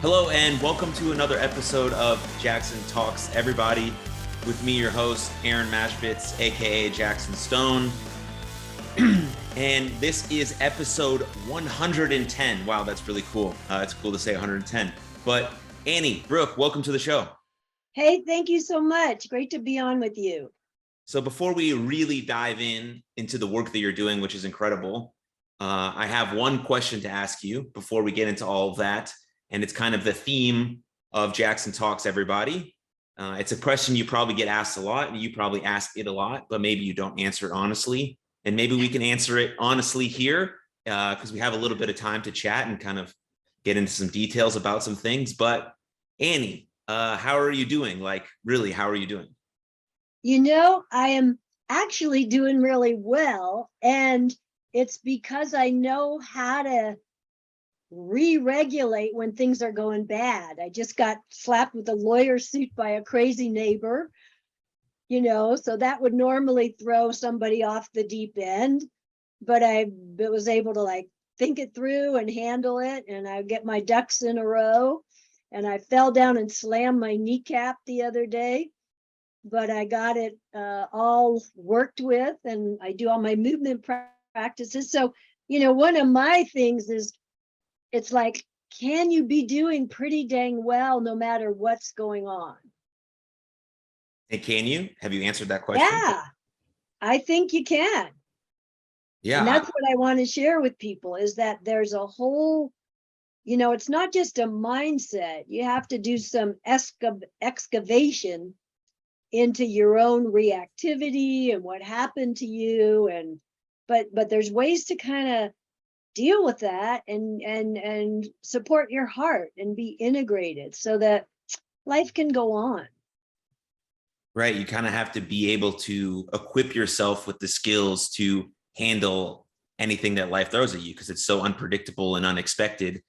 Hello and welcome to another episode of Jaxon Talks Everybody. With me, your host, Aaron Mashbitz, aka Jackson Stone. And this is episode 110. Wow, that's really cool. It's cool to say 110. But Annie, Brooke, welcome to the show. Hey, thank you so much. Great to be on with you. So before we really dive into the work that you're doing, which is incredible, I have one question to ask you before we get into all of that. And it's kind of the theme of Jaxon Talks Everybody. It's a question you probably get asked a lot, and you probably ask it a lot, but maybe you don't answer it honestly. And maybe we can answer it honestly here because we have a little bit of time to chat and kind of get into some details about some things. But Annie, how are you doing? Like, really, how are you doing? You know, I am actually doing really well, and it's because I know how to re-regulate when things are going bad. I just got slapped with a lawyer suit by a crazy neighbor, so that would normally throw somebody off the deep end, but I was able to think it through and handle it, and I get my ducks in a row. And I fell down and slammed my kneecap the other day, but I got it all worked with, and I do all my movement practices. So, one of my things is, it's like, can you be doing pretty dang well no matter what's going on? And can you? Have you answered that question? Yeah, I think you can. Yeah. And that's what I want to share with people, is that there's a whole, it's not just a mindset. You have to do some excavation into your own reactivity and what happened to you. But there's ways to kind of deal with that and support your heart and be integrated so that life can go on. Right. You kind of have to be able to equip yourself with the skills to handle anything that life throws at you, because it's so unpredictable and unexpected.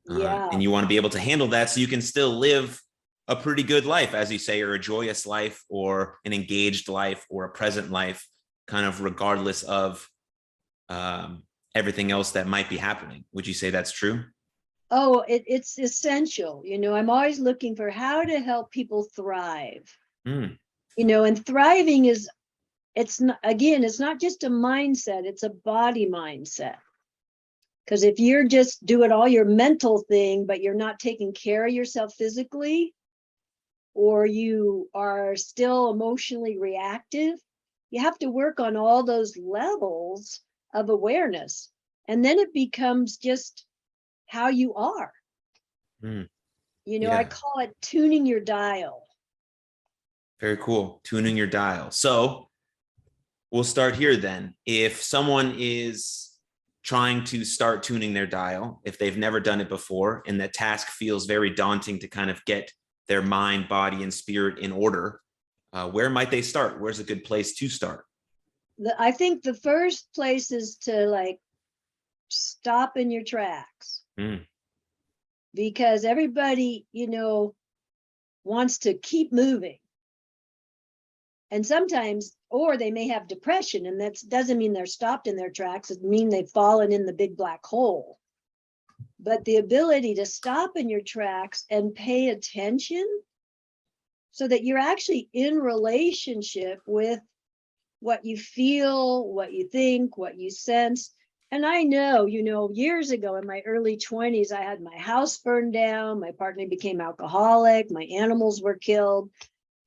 Yeah. And you want to be able to handle that so you can still live a pretty good life, as you say, or a joyous life or an engaged life or a present life, kind of regardless of everything else that might be happening. Would you say that's true? Oh, it's essential. I'm always looking for how to help people thrive. And thriving it's not just a mindset, it's a body mindset. Because if you're just doing all your mental thing, but you're not taking care of yourself physically, or you are still emotionally reactive, you have to work on all those levels of awareness. And then it becomes just how you are. I call it tuning your dial. Very cool. Tuning your dial. So we'll start here then. If someone is trying to start tuning their dial, if they've never done it before, and that task feels very daunting to kind of get their mind, body, and spirit in order, where might they start? Where's a good place to start? I think the first place is to stop in your tracks. Because everybody, wants to keep moving. And sometimes, or they may have depression, and that doesn't mean they're stopped in their tracks. It means they've fallen in the big black hole. But the ability to stop in your tracks and pay attention so that you're actually in relationship with what you feel, what you think, what you sense. And I know, years ago in my early 20s, I had my house burned down, my partner became alcoholic, my animals were killed,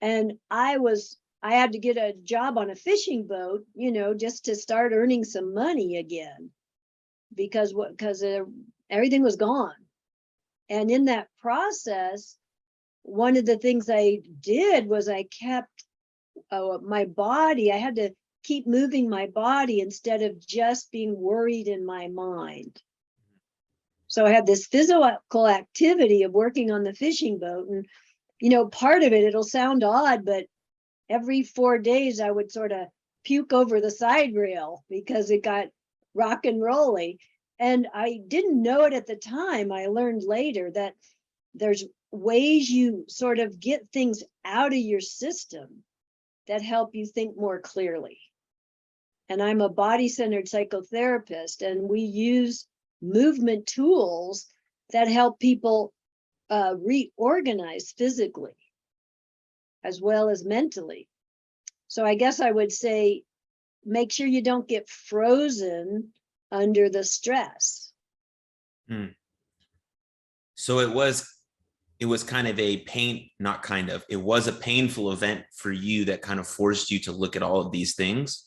and I had to get a job on a fishing boat, just to start earning some money again, because everything was gone. And in that process, one of the things I did was I kept my body, I had to keep moving my body instead of just being worried in my mind. So I had this physical activity of working on the fishing boat. And, part of it, it'll sound odd, but every 4 days I would sort of puke over the side rail because it got rock and rolly. And I didn't know it at the time. I learned later that there's ways you sort of get things out of your system that help you think more clearly. And I'm a body-centered psychotherapist, and we use movement tools that help people reorganize physically as well as mentally. So I guess I would say, make sure you don't get frozen under the stress. So it was kind of a it was a painful event for you that kind of forced you to look at all of these things.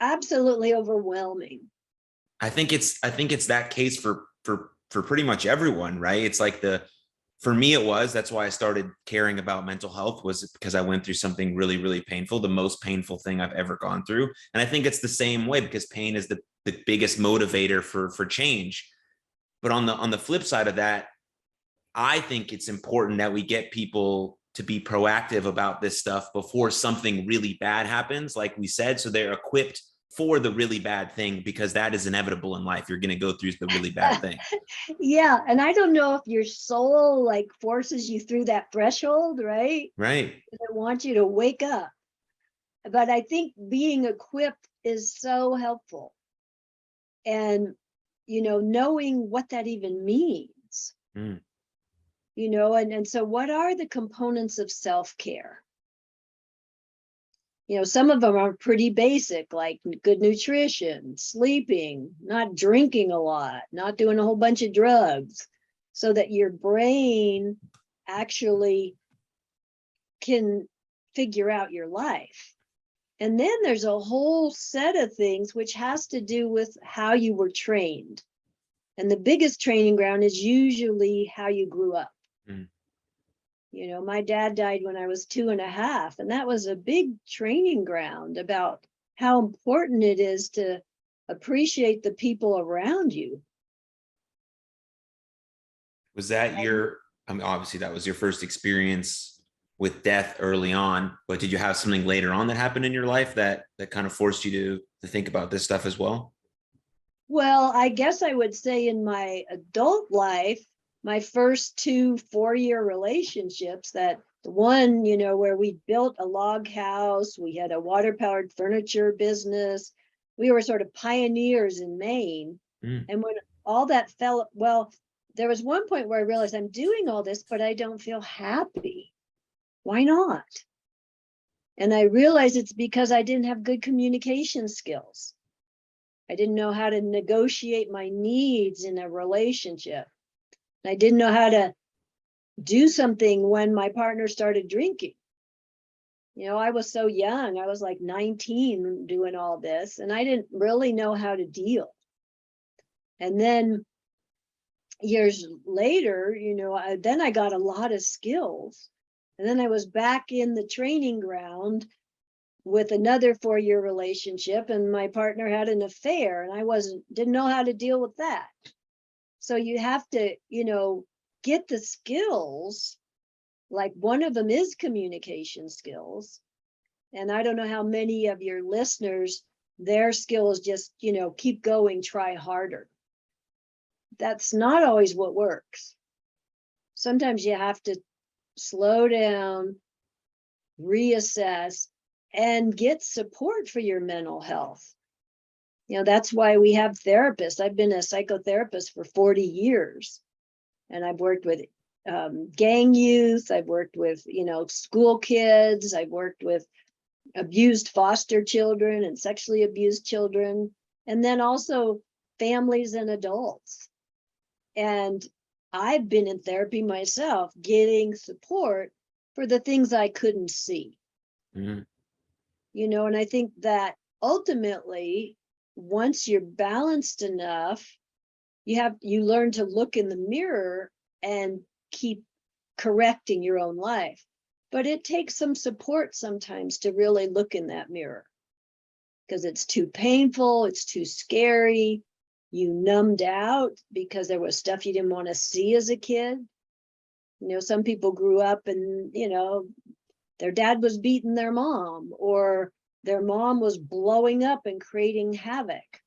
Absolutely overwhelming. I think it's that case for pretty much everyone, right? It's like for me, that's why I started caring about mental health, was because I went through something really, really painful, the most painful thing I've ever gone through. And I think it's the same way, because pain is the biggest motivator for change. But on the flip side of that, I think it's important that we get people to be proactive about this stuff before something really bad happens, like we said, so they're equipped for the really bad thing, because that is inevitable in life. You're going to go through the really bad thing. Yeah. And I don't know if your soul like forces you through that threshold, right? Right. It wants you to wake up. But I think being equipped is so helpful. And, knowing what that even means. And so what are the components of self-care? Some of them are pretty basic, like good nutrition, sleeping, not drinking a lot, not doing a whole bunch of drugs, so that your brain actually can figure out your life. And then there's a whole set of things which has to do with how you were trained. And the biggest training ground is usually how you grew up. My dad died when I was 2.5, and that was a big training ground about how important it is to appreciate the people around you. Was that obviously that was your first experience with death early on, but did you have something later on that happened in your life that kind of forced you to think about this stuff as well? Well, I guess I would say in my adult life, my first 2 4-year relationships, that the one, where we built a log house, we had a water-powered furniture business, we were sort of pioneers in Maine. And when all that fell, well, there was one point where I realized I'm doing all this, but I don't feel happy. Why not? And I realized it's because I didn't have good communication skills. I didn't know how to negotiate my needs in a relationship. I didn't know how to do something when my partner started drinking. I was so young. I was like 19 doing all this, and I didn't really know how to deal. And then years later, then I got a lot of skills. And then I was back in the training ground with another 4-year relationship, and my partner had an affair, and I didn't know how to deal with that. So you have to, get the skills. Like one of them is communication skills. And I don't know how many of your listeners, their skill is just, keep going, try harder. That's not always what works. Sometimes you have to slow down, reassess, and get support for your mental health. That's why we have therapists. I've been a psychotherapist for 40 years, and I've worked with gang youth. I've worked with, school kids. I've worked with abused foster children and sexually abused children, and then also families and adults. And I've been in therapy myself, getting support for the things I couldn't see. And I think that ultimately, once you're balanced enough, you learn to look in the mirror and keep correcting your own life. But it takes some support sometimes to really look in that mirror, because it's too painful, it's too scary. You numbed out because there was stuff you didn't want to see as a kid. Some people grew up and, their dad was beating their mom, or their mom was blowing up and creating havoc.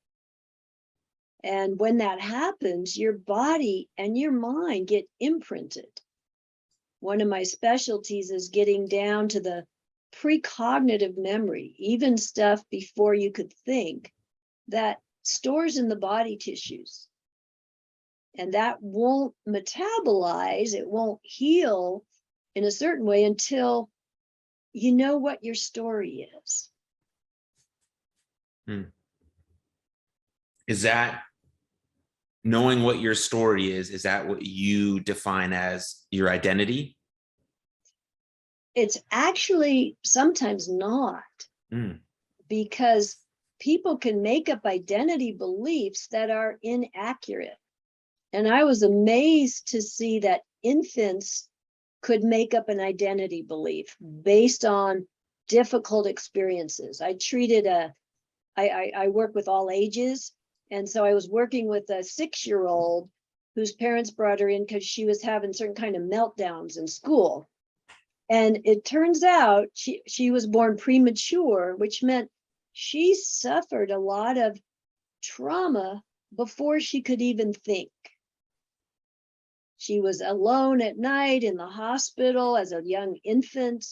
And when that happens, your body and your mind get imprinted. One of my specialties is getting down to the precognitive memory, even stuff before you could think, that stores in the body tissues. And that won't metabolize, it won't heal in a certain way until you know what your story is. Is that knowing what your story is that what you define as your identity? It's actually sometimes not, because people can make up identity beliefs that are inaccurate. And I was amazed to see that infants could make up an identity belief based on difficult experiences. I work with all ages. And so I was working with a 6-year-old whose parents brought her in because she was having certain kind of meltdowns in school. And it turns out she was born premature, which meant she suffered a lot of trauma before she could even think. She was alone at night in the hospital as a young infant.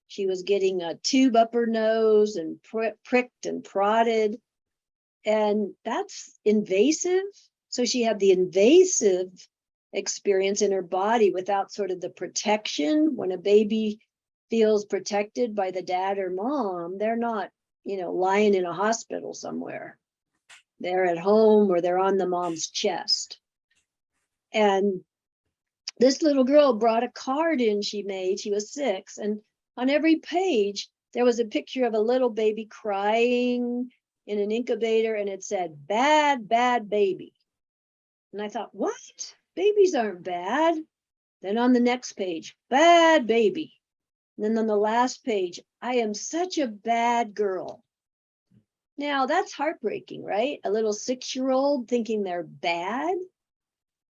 She was getting a tube up her nose and pricked and prodded. And that's invasive. So she had the invasive experience in her body without sort of the protection. When a baby feels protected by the dad or mom, they're not, lying in a hospital somewhere. They're at home or they're on the mom's chest. And this little girl brought a card in she made. She was 6. And on every page, there was a picture of a little baby crying in an incubator. And it said, "Bad, bad baby." And I thought, what? Babies aren't bad. Then on the next page, "Bad baby." And then on the last page, "I am such a bad girl." Now that's heartbreaking, right? A little 6-year-old thinking they're bad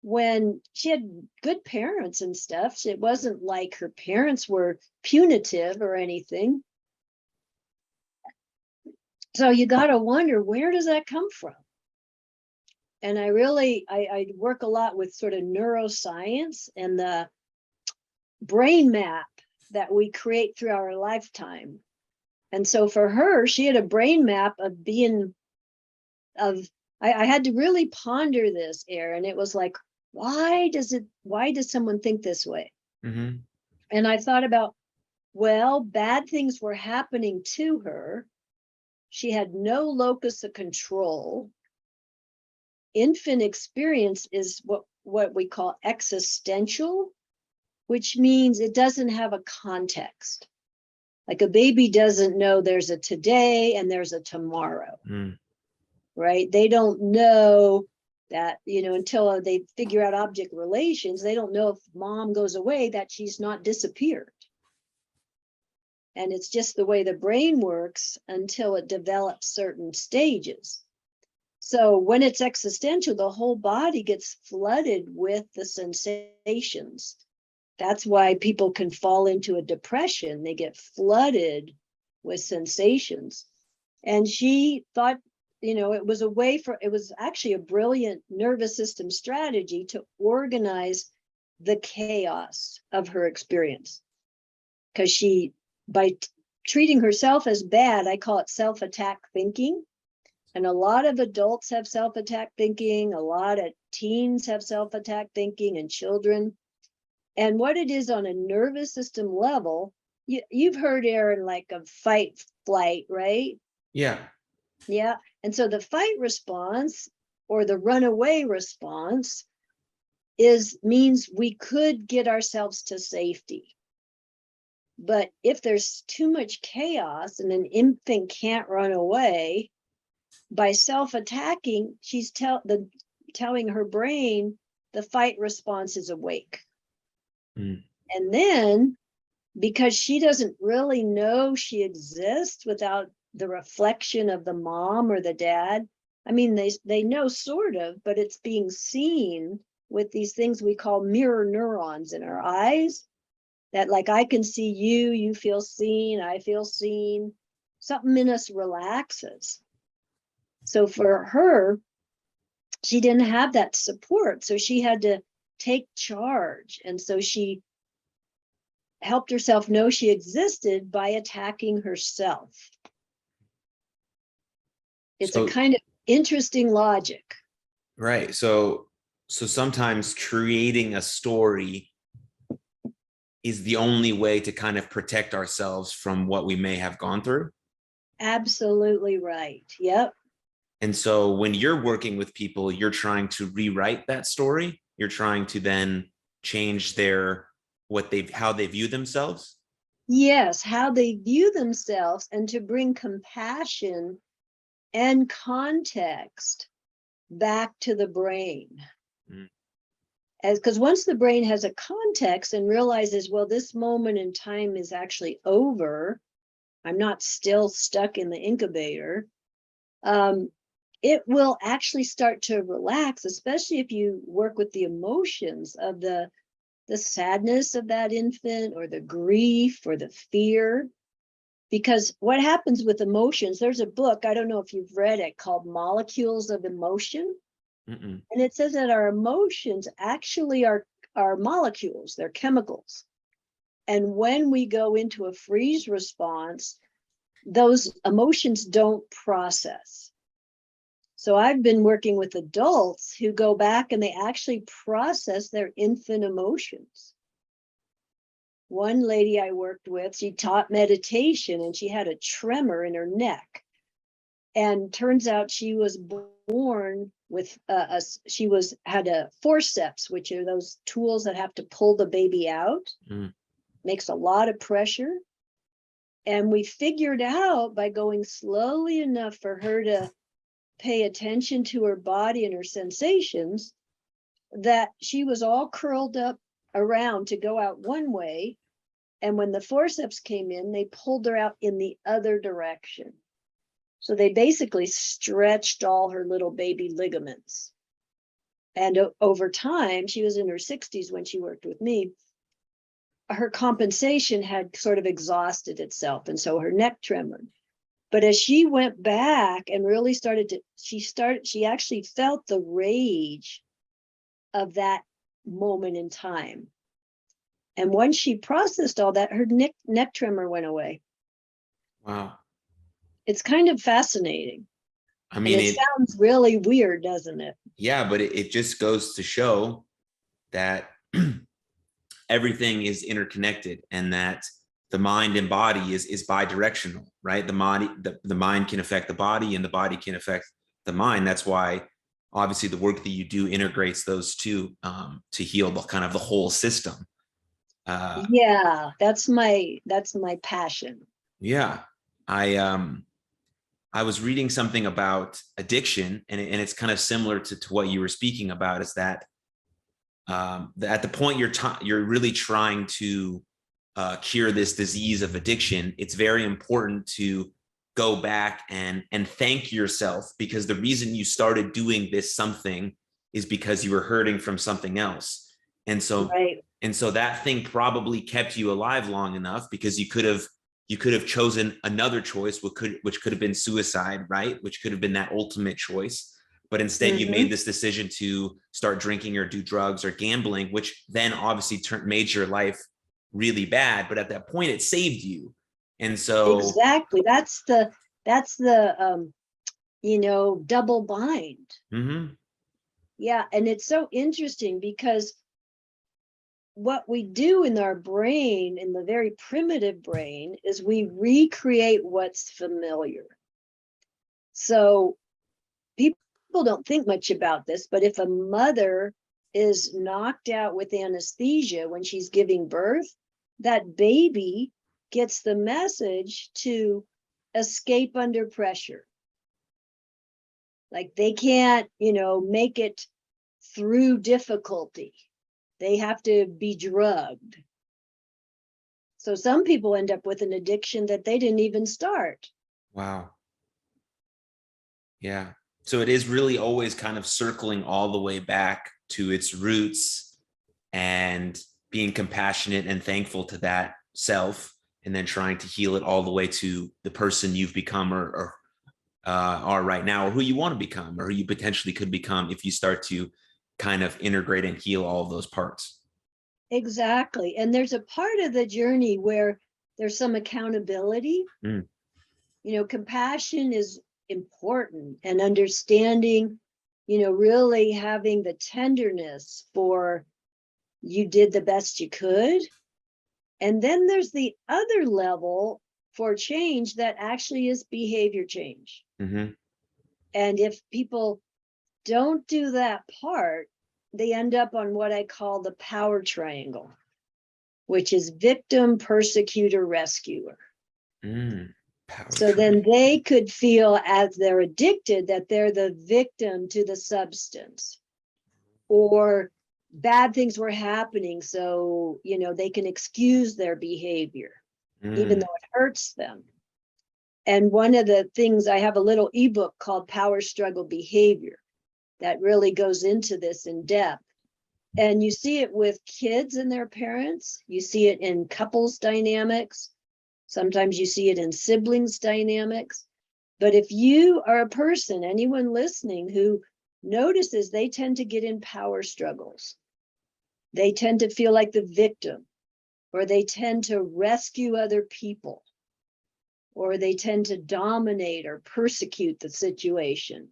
when she had good parents and stuff. It wasn't like her parents were punitive or anything. So you got to wonder, where does that come from? And I work a lot with sort of neuroscience and the brain map that we create through our lifetime. And so for her, she had a brain map of I had to really ponder this, Aaron. It was like, why does someone think this way? Mm-hmm. And I thought about, well, bad things were happening to her. She had no locus of control. Infant experience is what we call existential, which means it doesn't have a context. Like a baby doesn't know there's a today and there's a tomorrow, right? They don't know that, until they figure out object relations, they don't know if mom goes away that she's not disappeared. And it's just the way the brain works until it develops certain stages. So when it's existential, the whole body gets flooded with the sensations. That's why people can fall into a depression. They get flooded with sensations. And she thought, it was actually a brilliant nervous system strategy to organize the chaos of her experience. Because by treating herself as bad, I call it self-attack thinking. And a lot of adults have self-attack thinking. A lot of teens have self-attack thinking, and children. And what it is on a nervous system level, you've heard, Aaron, like a fight, flight, right? Yeah. Yeah. And so the fight response or the runaway response means we could get ourselves to safety. But if there's too much chaos and an infant can't run away, by self-attacking, she's telling her brain the fight response is awake. And then, because she doesn't really know she exists without the reflection of the mom or the dad, I mean, they know sort of, but it's being seen with these things we call mirror neurons in our eyes, that like I can see you, you feel seen, I feel seen. Something in us relaxes. So for her, she didn't have that support. So she had to take charge. And so she helped herself know she existed by attacking herself. It's a kind of interesting logic. Right. So So sometimes creating a story is the only way to kind of protect ourselves from what we may have gone through. Absolutely right. Yep. And so when you're working with people, you're trying to rewrite that story. You're trying to then change how they view themselves. Yes, how they view themselves, and to bring compassion and context back to the brain. Because once the brain has a context and realizes, well, this moment in time is actually over, I'm not still stuck in the incubator, it will actually start to relax, especially if you work with the emotions of the sadness of that infant, or the grief, or the fear. Because what happens with emotions, there's a book, I don't know if you've read it, called Molecules of Emotion. Mm-mm. And it says that our emotions actually are molecules, they're chemicals. And when we go into a freeze response, those emotions don't process. So I've been working with adults who go back and they actually process their infant emotions. One lady I worked with, she taught meditation and she had a tremor in her neck. And turns out she was born with had a forceps, which are those tools that have to pull the baby out. Makes a lot of pressure. And we figured out, by going slowly enough for her to pay attention to her body and her sensations, that she was all curled up around to go out one way. And when the forceps came in, they pulled her out in the other direction. So they basically stretched all her little baby ligaments. And over time, she was in her 60s when she worked with me, her compensation had sort of exhausted itself. And so her neck tremored. But as she went back and really she actually felt the rage of that moment in time. And once she processed all that, her neck tremor went away. Wow. It's kind of fascinating. I mean, and it sounds really weird, doesn't it? Yeah, but it just goes to show that everything is interconnected, and that the mind and body is bi-directional, right? The mind can affect the body, and the body can affect the mind. That's why obviously the work that you do integrates those two to heal the whole system. Yeah, that's my passion. Yeah. I was reading something about addiction, and it's kind of similar to what you were speaking about, is that at the point you're really trying to cure this disease of addiction, it's very important to go back and thank yourself, because the reason you started doing this something is because you were hurting from something else. And so, right. And so that thing probably kept you alive long enough, because you could have chosen another choice, which could have been suicide, right? Which could have been that ultimate choice. But instead, you made this decision to start drinking or do drugs or gambling, which then obviously made your life really bad. But at that point, it saved you. And so exactly, that's the double bind. Yeah, and it's so interesting, because what we do in our brain, in the very primitive brain, is we recreate what's familiar. So people don't think much about this, but if a mother is knocked out with anesthesia when she's giving birth, that baby gets the message to escape under pressure. Like they can't, make it through difficulty. They have to be drugged. So some people end up with an addiction that they didn't even start. Wow. Yeah. So it is really always kind of circling all the way back to its roots, and being compassionate and thankful to that self, and then trying to heal it all the way to the person you've become, or are right now, or who you want to become, or who you potentially could become if you start to kind of integrate and heal all of those parts. Exactly. And there's a part of the journey where there's some accountability. Compassion is important, and understanding, really having the tenderness for you did the best you could. And then there's the other level for change that actually is behavior change. Mm-hmm. And if people don't do that part, they end up on what I call the power triangle, which is victim, persecutor, rescuer. So then they could feel, as they're addicted, that they're the victim to the substance, or bad things were happening, so they can excuse their behavior even though it hurts them. And one of the things, I have a little ebook called Power Struggle Behavior that really goes into this in depth. And you see it with kids and their parents. You see it in couples dynamics. Sometimes you see it in siblings dynamics. But if you are a person, anyone listening, who notices they tend to get in power struggles, they tend to feel like the victim, or they tend to rescue other people, or they tend to dominate or persecute the situation.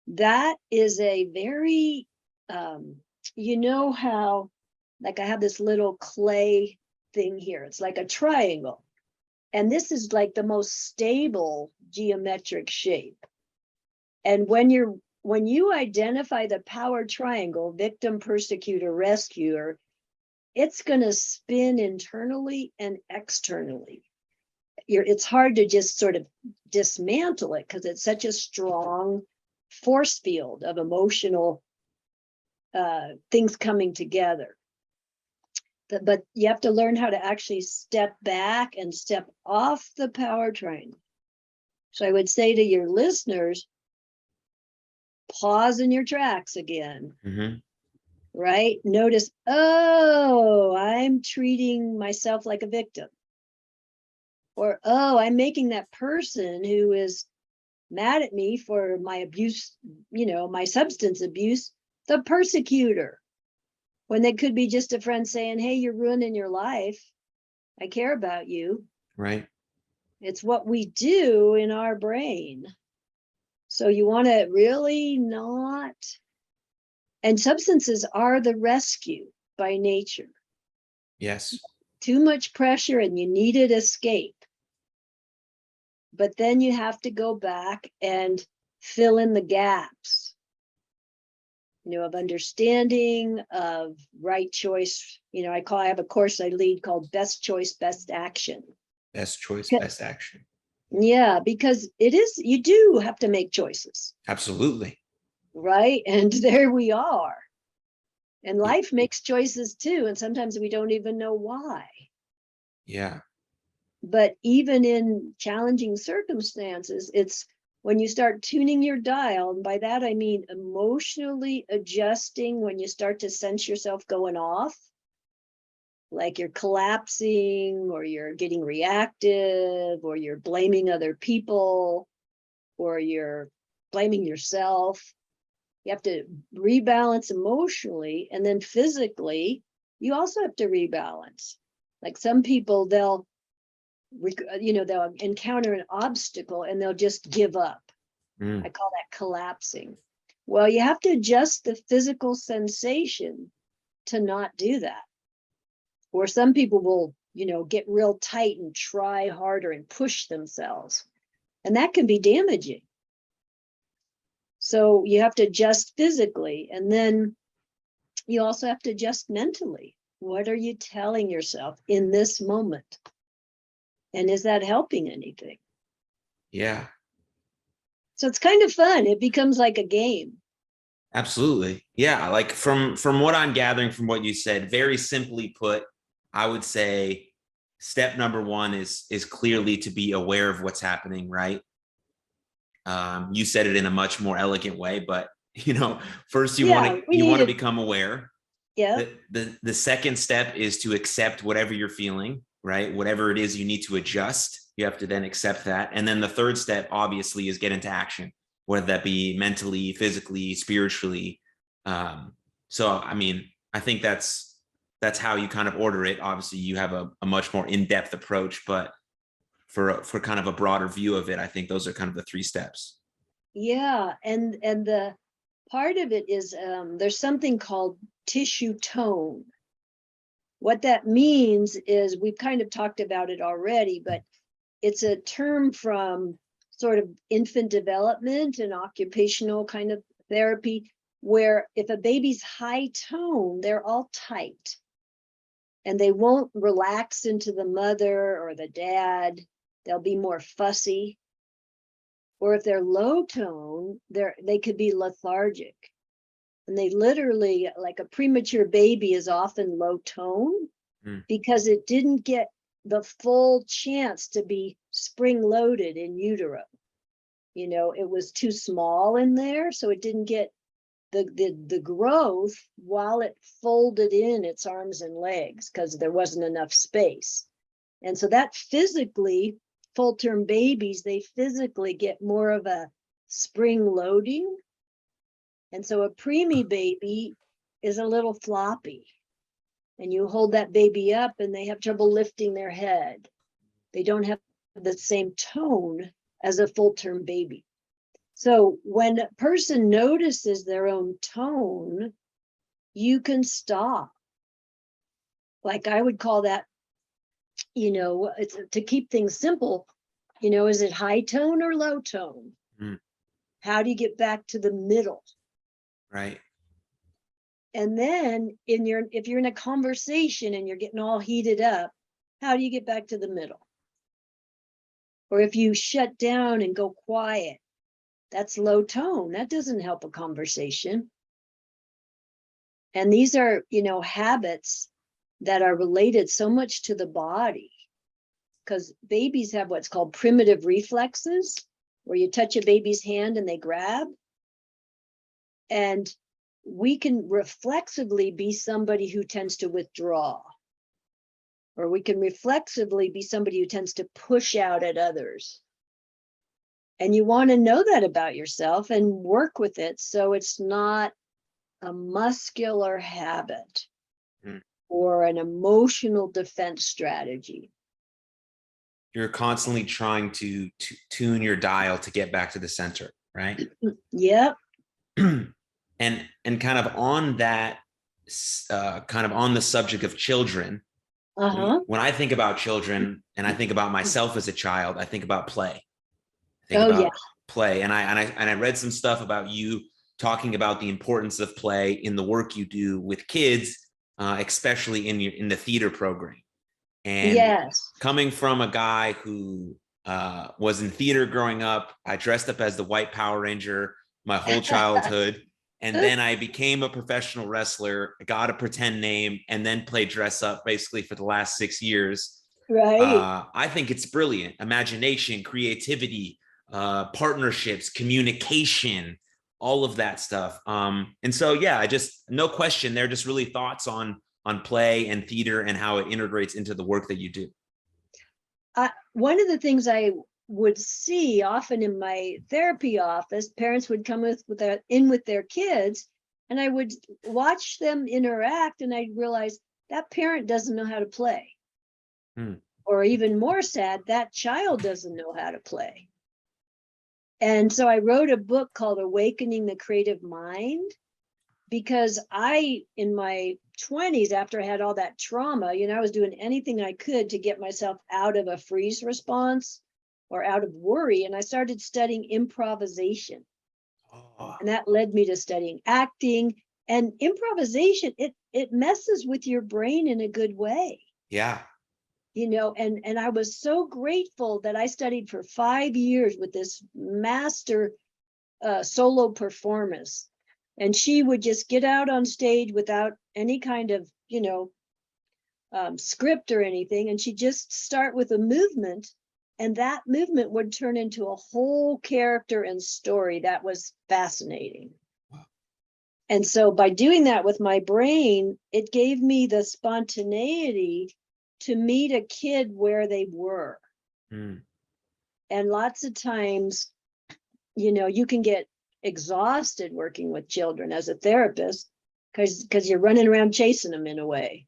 That is a very, how, like, I have this little clay thing here. It's like a triangle. And this is like the most stable geometric shape. And when you identify the power triangle, victim, persecutor, rescuer, it's going to spin internally and externally. It's hard to just sort of dismantle it because it's such a strong force field of emotional things coming together. But you have to learn how to actually step back and step off the power triangle. So I would say to your listeners, pause in your tracks again. Mm-hmm. Right? Notice, oh, I'm treating myself like a victim. Or, oh, I'm making that person who is mad at me for my abuse, my substance abuse, the persecutor. When they could be just a friend saying, hey, you're ruining your life. I care about you. Right. It's what we do in our brain. So you want to really not. And substances are the rescue by nature. Yes. Too much pressure and you needed escape. But then you have to go back and fill in the gaps, of understanding, of right choice. I have a course I lead called Best Choice, Best Action. Best choice, best action. Yeah, because you do have to make choices. Absolutely. Right? And there we are. And life makes choices too. And sometimes we don't even know why. Yeah. But even in challenging circumstances, it's when you start tuning your dial, and by that I mean emotionally adjusting when you start to sense yourself going off, like you're collapsing, or you're getting reactive, or you're blaming other people, or you're blaming yourself. You have to rebalance emotionally, and then physically, you also have to rebalance. Like some people, they'll encounter an obstacle and they'll just give up. I call that collapsing. Well, you have to adjust the physical sensation to not do that. Or some people will, get real tight and try harder and push themselves. And that can be damaging. So you have to adjust physically, and then you also have to adjust mentally. What are you telling yourself in this moment? And is that helping anything? Yeah. So it's kind of fun. It becomes like a game. Absolutely. Yeah. Like from what I'm gathering from what you said, very simply put, I would say step number one is clearly to be aware of what's happening, right? You said it in a much more elegant way, but first you want to become aware. Yeah. The second step is to accept whatever you're feeling, right? Whatever it is you need to adjust, you have to then accept that. And then the third step, obviously, is get into action, whether that be mentally, physically, spiritually. So, I mean, I think that's how you kind of order it. Obviously, you have a much more in-depth approach, but for kind of a broader view of it, I think those are kind of the three steps. Yeah. And the part of it is there's something called tissue tone. What that means is, we've kind of talked about it already, but it's a term from sort of infant development and occupational kind of therapy, where if a baby's high tone, they're all tight and they won't relax into the mother or the dad. They'll be more fussy. Or if they're low tone, they could be lethargic. And they literally, like a premature baby is often low tone because it didn't get the full chance to be spring loaded in utero. You know, it was too small in there, so it didn't get the growth while it folded in its arms and legs because there wasn't enough space. And so that physically, full-term babies, they physically get more of a spring loading. And so a preemie baby is a little floppy. And you hold that baby up and they have trouble lifting their head. They don't have the same tone as a full-term baby. So when a person notices their own tone, you can stop. Like I would call that, you know, it's to keep things simple, you know, is it high tone or low tone? How do you get back to the middle? Right. And then if you're in a conversation and you're getting all heated up, how do you get back to the middle? Or if you shut down and go quiet, that's low tone. That doesn't help a conversation. And these are, you know, habits that are related so much to the body, because babies have what's called primitive reflexes, where you touch a baby's hand and they grab. And we can reflexively be somebody who tends to withdraw, or we can reflexively be somebody who tends to push out at others. And you want to know that about yourself and work with it so it's not a muscular habit or an emotional defense strategy. You're constantly trying to tune your dial to get back to the center, right? Yep. And kind of on that, kind of on the subject of children, when I think about children and I think about myself as a child, I think about play. I think about play. And I read some stuff about you talking about the importance of play in the work you do with kids, especially in the theater program. And coming from a guy who was in theater growing up, I dressed up as the White Power Ranger my whole childhood. And then I became a professional wrestler, got a pretend name, and then played dress up basically for the last 6 years. Right. I think it's brilliant. Imagination, creativity, partnerships, communication, all of that stuff. And so, yeah, no question, they're just really thoughts on play and theater and how it integrates into the work that you do. One of the things I would see often in my therapy office, parents would come in with their kids, and I would watch them interact, and I'd realize that parent doesn't know how to play. Or even more sad, that child doesn't know how to play. And so I wrote a book called Awakening the Creative Mind, because in my 20s, after I had all that trauma, you know, I was doing anything I could to get myself out of a freeze response or out of worry. And I started studying improvisation. And that led me to studying acting. And improvisation, it messes with your brain in a good way. Yeah. You know, and I was so grateful that I studied for 5 years with this master solo performance. And she would just get out on stage without any kind of, you know, script or anything. And she'd just start with a movement, and that movement would turn into a whole character and story that was fascinating. Wow. And so by doing that with my brain, it gave me the spontaneity to meet a kid where they were. And lots of times, you know, you can get exhausted working with children as a therapist because you're running around chasing them in a way.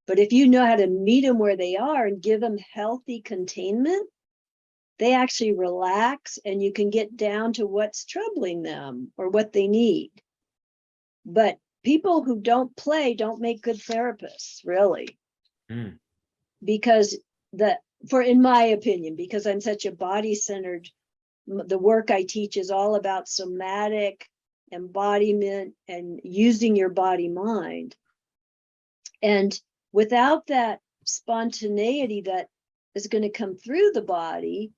But if you know how to meet them where they are and give them healthy containment, they actually relax, and you can get down to what's troubling them or what they need. But people who don't play don't make good therapists, really. Because in my opinion, because I'm such a body-centered, the work I teach is all about somatic embodiment and using your body mind. And without that spontaneity that is going to come through the body,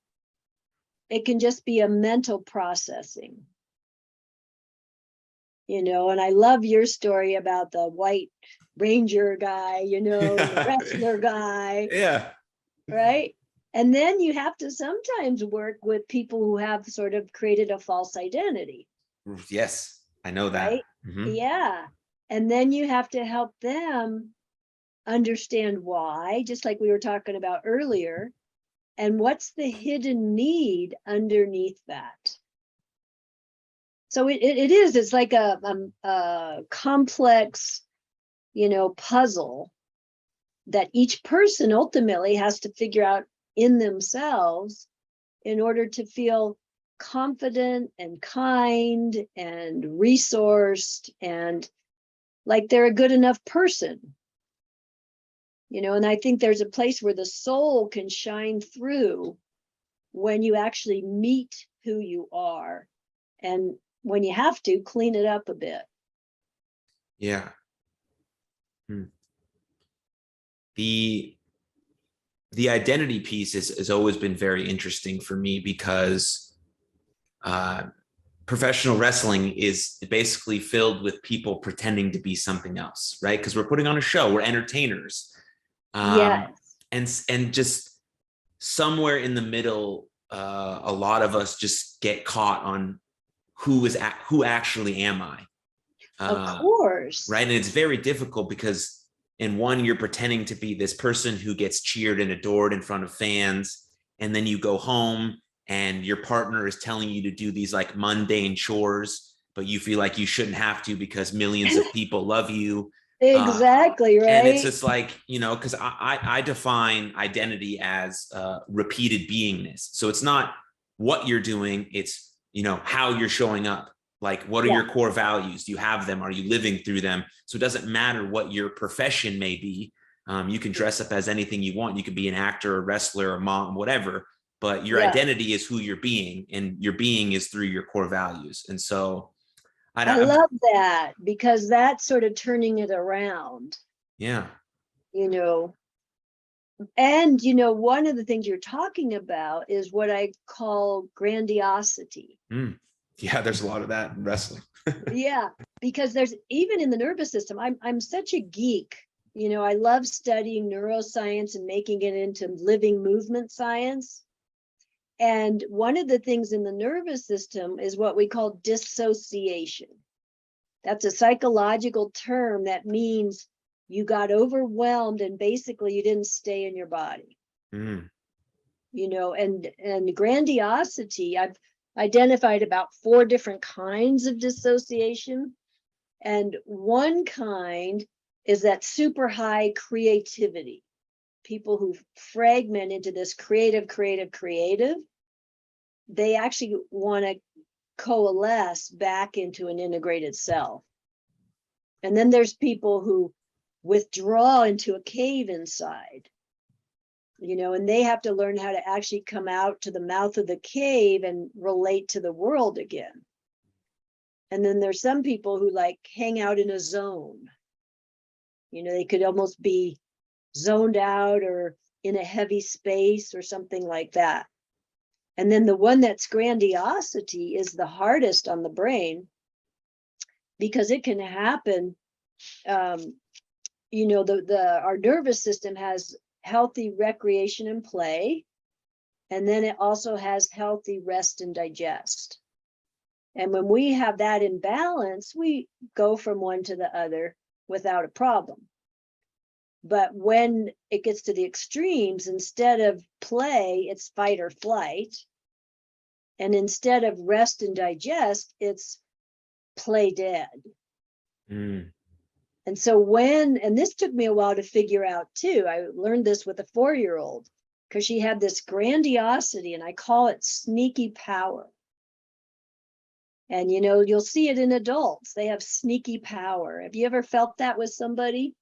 it can just be a mental processing. And I love your story about the white ranger guy, the wrestler guy. Yeah. Right. And then you have to sometimes work with people who have sort of created a false identity. Yes, I know that. Right. Yeah. And then you have to help them understand why, just like we were talking about earlier, and what's the hidden need underneath that. So it's like a complex, puzzle that each person ultimately has to figure out in themselves in order to feel confident and kind and resourced and like they're a good enough person. And I think there's a place where the soul can shine through when you actually meet who you are, and when you have to clean it up a bit. Yeah. The identity piece has always been very interesting for me because professional wrestling is basically filled with people pretending to be something else, right? Because we're putting on a show, we're entertainers. Yes. And just somewhere in the middle, a lot of us just get caught on who actually am I? Of course. Right. And it's very difficult because in one, you're pretending to be this person who gets cheered and adored in front of fans. And then you go home and your partner is telling you to do these like mundane chores, but you feel like you shouldn't have to because millions of people love you. Exactly, right. And it's just like, because I define identity as repeated beingness. So it's not what you're doing, it's, how you're showing up. Like, what are your core values? Do you have them? Are you living through them? So it doesn't matter what your profession may be. You can dress up as anything you want. You could be an actor, a wrestler, a mom, whatever, but your identity is who you're being, and your being is through your core values. And so I love that, because that's sort of turning it around. Yeah. And, one of the things you're talking about is what I call grandiosity. Yeah, there's a lot of that in wrestling. Yeah, because there's even in the nervous system, I'm such a geek. I love studying neuroscience and making it into living movement science. And one of the things in the nervous system is what we call dissociation. That's a psychological term that means you got overwhelmed and basically you didn't stay in your body. And grandiosity, I've identified about 4 different kinds of dissociation. And one kind is that super high creativity. People who fragment into this creative, they actually want to coalesce back into an integrated self. And then there's people who withdraw into a cave inside, and they have to learn how to actually come out to the mouth of the cave and relate to the world again. And then there's some people who like hang out in a zone. They could almost be zoned out or in a heavy space or something like that. And then the one that's grandiosity is the hardest on the brain, because it can happen. Our nervous system has healthy recreation and play, and then it also has healthy rest and digest. And when we have that in balance, we go from one to the other without a problem. But when it gets to the extremes, instead of play, it's fight or flight. And instead of rest and digest, it's play dead. And so and this took me a while to figure out too. I learned this with a 4-year-old, because she had this grandiosity, and I call it sneaky power. And, you know, you'll see it in adults. They have sneaky power. Have you ever felt that with somebody?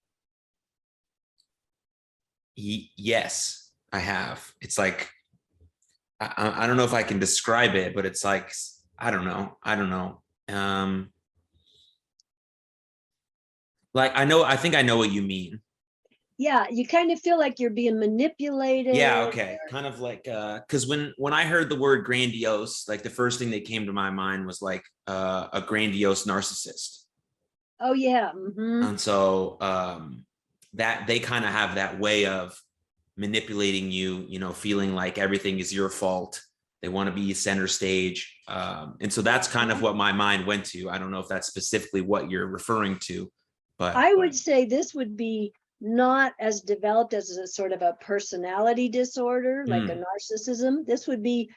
Yes, I have. It's like, I don't know if I can describe it, but it's like, I don't know. Like, I think I know what you mean. Yeah, you kind of feel like you're being manipulated. Yeah, okay. Kind of like, because when I heard the word grandiose, like the first thing that came to my mind was like a grandiose narcissist. Oh yeah. Mm-hmm. And so that they kind of have that way of manipulating you, you know, feeling like everything is your fault. They want to be center stage. And so that's kind of what my mind went to. I don't know if that's specifically what you're referring to, but I would say this would be not as developed as a sort of a personality disorder, like a narcissism. This would be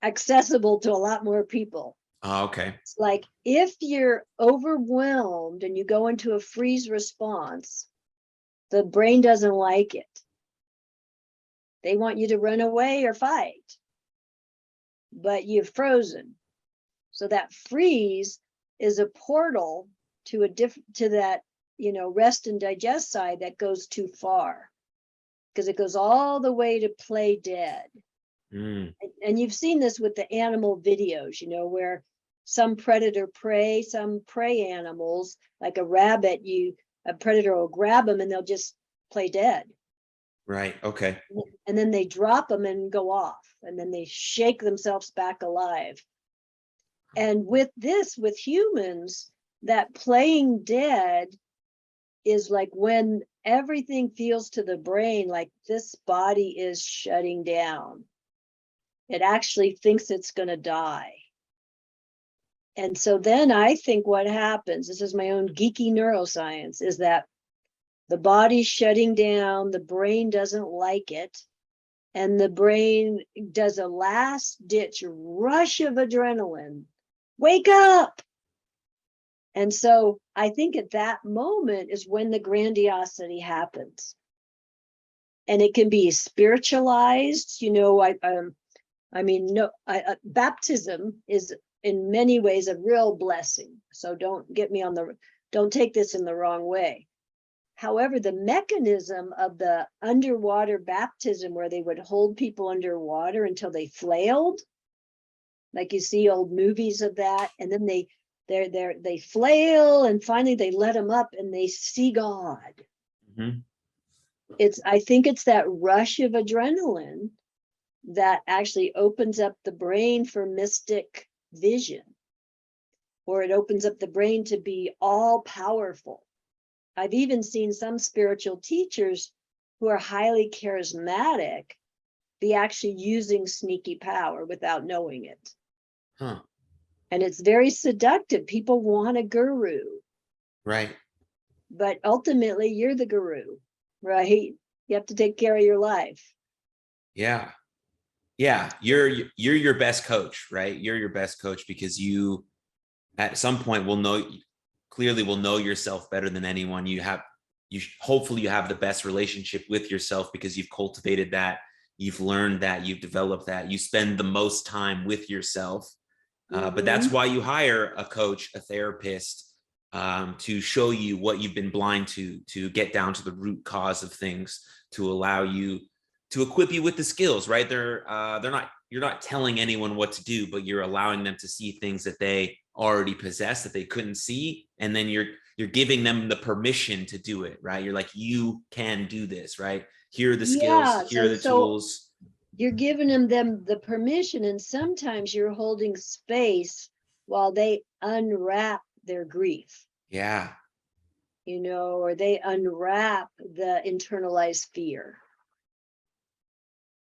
accessible to a lot more people. Okay. It's like if you're overwhelmed and you go into a freeze response, the brain doesn't like it. They want you to run away or fight, but you've frozen. So that freeze is a portal to that, you know, rest and digest side that goes too far, because it goes all the way to play dead. And you've seen this with the animal videos, you know, where some predator prey, some prey animals, like a rabbit, a predator will grab them and they'll just play dead. Right. Okay. And then they drop them and go off, and then they shake themselves back alive. And with humans, that playing dead is like when everything feels to the brain like this body is shutting down. It actually thinks it's going to die. And so then I think what happens, this is my own geeky neuroscience, is that the body's shutting down, the brain doesn't like it, and the brain does a last ditch rush of adrenaline. Wake up! And so I think at that moment is when the grandiosity happens. And it can be spiritualized, you know. Baptism is in many ways a real blessing. So don't take this in the wrong way. However, the mechanism of the underwater baptism, where they would hold people underwater until they flailed, like you see old movies of that, and then they flail, and finally they let them up and they see God. Mm-hmm. I think it's that rush of adrenaline that actually opens up the brain for mystic vision, or it opens up the brain to be all powerful. I've even seen some spiritual teachers who are highly charismatic be actually using sneaky power without knowing it. Huh. And it's very seductive. People want a guru. Right. But ultimately, you're the guru, right? You have to take care of your life. Yeah. Yeah. You're your best coach, right? You're your best coach because you, at some point, will know yourself better than anyone. Hopefully you have the best relationship with yourself because you've cultivated that, you've learned that, you've developed that, you spend the most time with yourself. But that's why you hire a coach, a therapist, to show you what you've been blind to get down to the root cause of things, to allow you, to equip you with the skills, right? You're not telling anyone what to do, but you're allowing them to see things that they already possess that they couldn't see, and then you're giving them the permission to do it, right? You're like, you can do this, right? Here are the skills, here are the tools. You're giving them the permission, and sometimes you're holding space while they unwrap their grief. Yeah. You know, or they unwrap the internalized fear.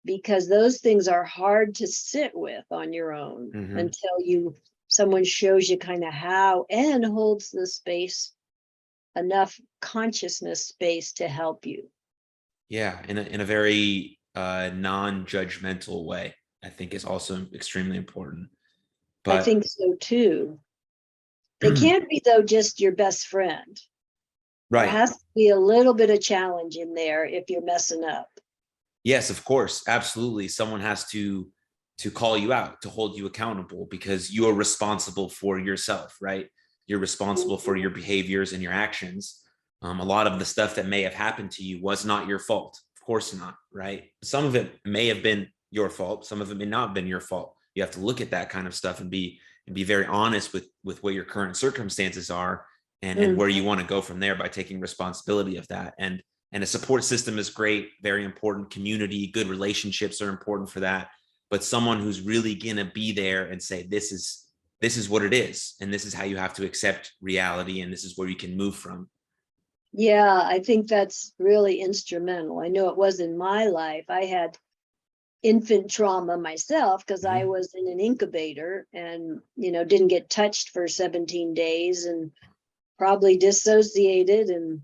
Because those things are hard to sit with on your own until someone shows you kind of how, and holds the space, enough consciousness space to help you. Yeah, in a very non-judgmental way, I think is also extremely important. But I think so too. They can't be, though, just your best friend. Right. There has to be a little bit of challenge in there if you're messing up. Yes, of course. Absolutely. Someone has to to call you out, to hold you accountable, because you are responsible for yourself, right? You're responsible for your behaviors and your actions. A lot of the stuff that may have happened to you was not your fault. Of course not, right? Some of it may have been your fault. Some of it may not have been your fault. You have to look at that kind of stuff and be very honest with what your current circumstances are, and where you want to go from there by taking responsibility of that. And a support system is great, very important. Community, good relationships are important for that. But someone who's really gonna be there and say, this is what it is, and this is how you have to accept reality, and this is where you can move from. Yeah, I think that's really instrumental. I know it was in my life. I had infant trauma myself because I was in an incubator and, didn't get touched for 17 days and probably dissociated. And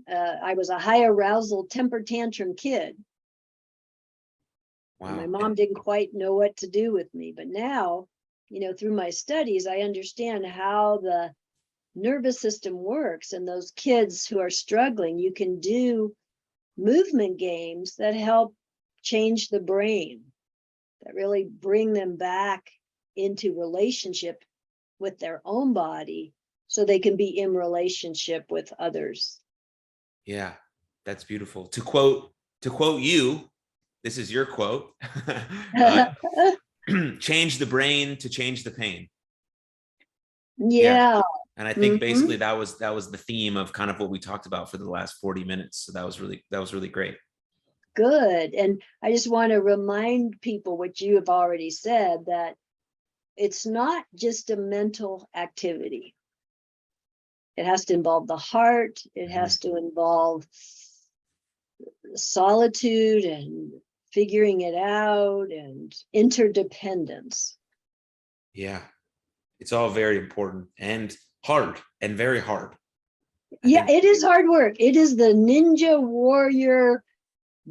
I was a high arousal temper tantrum kid. Wow. My mom didn't quite know what to do with me. But now, through my studies, I understand how the nervous system works. And those kids who are struggling, you can do movement games that help change the brain, that really bring them back into relationship with their own body so they can be in relationship with others. Yeah, that's beautiful. To quote you, this is your quote. Change the brain to change the pain. Yeah. And I think basically that was the theme of kind of what we talked about for the last 40 minutes. So that was really great. Good. And I just want to remind people what you have already said, that it's not just a mental activity. It has to involve the heart. It has to involve solitude and figuring it out and interdependence. Yeah. It's all very important and hard, and very hard. It is hard work. It is the Ninja Warrior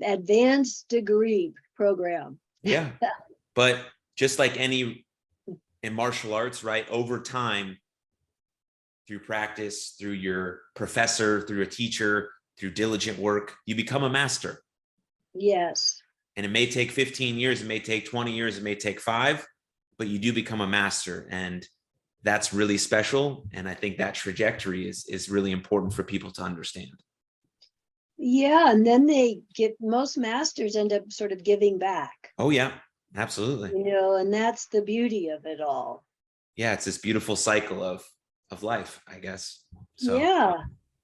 advanced degree program. Yeah. But just like any in martial arts, right? Over time, through practice, through your professor, through a teacher, through diligent work, you become a master. Yes. And it may take 15 years, it may take 20 years, it may take 5, but you do become a master. And that's really special. And I think that trajectory is really important for people to understand. Yeah. And then most masters end up sort of giving back. Oh, yeah, absolutely. And that's the beauty of it all. Yeah, it's this beautiful cycle of life, I guess. So, yeah.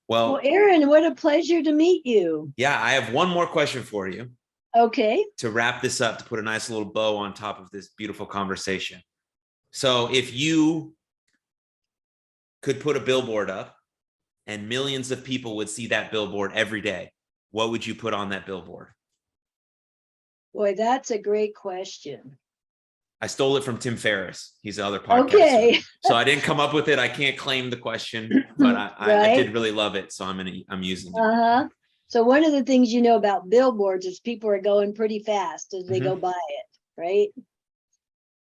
Well, Aaron, what a pleasure to meet you. Yeah, I have one more question for you. Okay. To wrap this up, to put a nice little bow on top of this beautiful conversation. So if you could put a billboard up and millions of people would see that billboard every day, what would you put on that billboard? Boy, that's a great question. I stole it from Tim Ferriss. He's the other podcaster. Okay. So I didn't come up with it. I can't claim the question, but I did really love it. So I'm using it. So one of the things about billboards is people are going pretty fast as they go by it, right?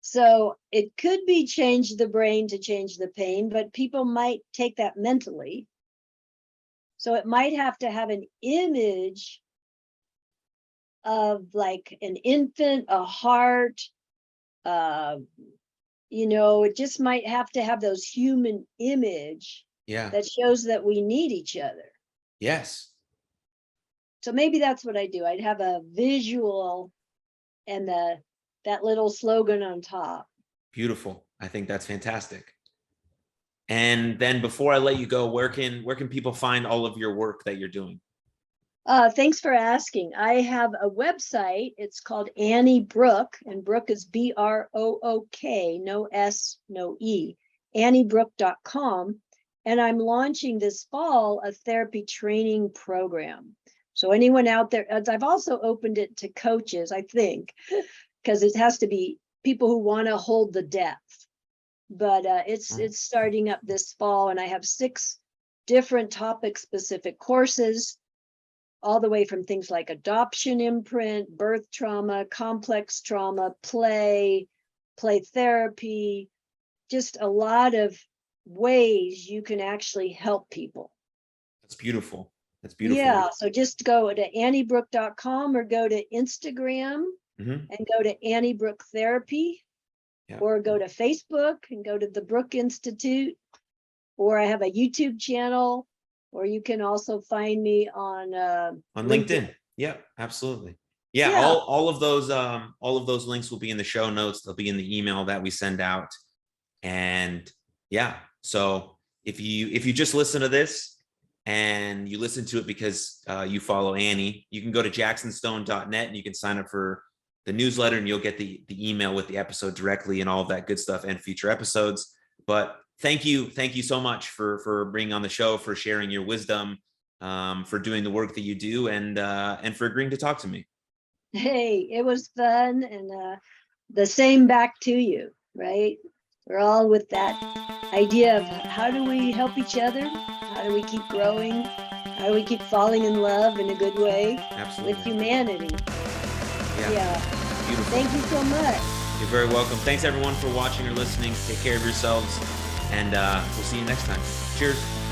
So it could be change the brain to change the pain, but people might take that mentally. So it might have to have an image of like an infant, a heart, it just might have to have those human image that shows that we need each other. Yes. So maybe that's what I do. I'd have a visual and that little slogan on top. Beautiful. I think that's fantastic. And then before I let you go, where can people find all of your work that you're doing? Thanks for asking. I have a website. It's called Annie Brook, and Brook is Brook, no S, no E, anniebrook.com. And I'm launching this fall a therapy training program. So anyone out there, I've also opened it to coaches, I think, because it has to be people who want to hold the depth. But it's starting up this fall, and I have 6 different topic-specific courses, all the way from things like adoption imprint, birth trauma, complex trauma, play therapy, just a lot of ways you can actually help people. That's beautiful. That's beautiful. Yeah, so just go to anniebrook.com or go to Instagram and go to Annie Brook Therapy, or go to Facebook and go to the Brook Institute, or I have a YouTube channel, or you can also find me on LinkedIn. Yeah, absolutely. Yeah, Yeah. all of those links will be in the show notes. They'll be in the email that we send out. And yeah, so if you just listen to this and you listen to it because you follow Annie, you can go to jacksonstone.net and you can sign up for the newsletter, and you'll get the email with the episode directly and all of that good stuff and future episodes. But thank you so much for bringing on the show, for sharing your wisdom, for doing the work that you do, and for agreeing to talk to me. Hey, it was fun, and the same back to you, right? We're all with that idea of how do we help each other? How do we keep growing? How do we keep falling in love in a good way? Absolutely. With humanity? Yeah. Beautiful. Thank you so much. You're very welcome. Thanks everyone for watching or listening. Take care of yourselves, and we'll see you next time. Cheers.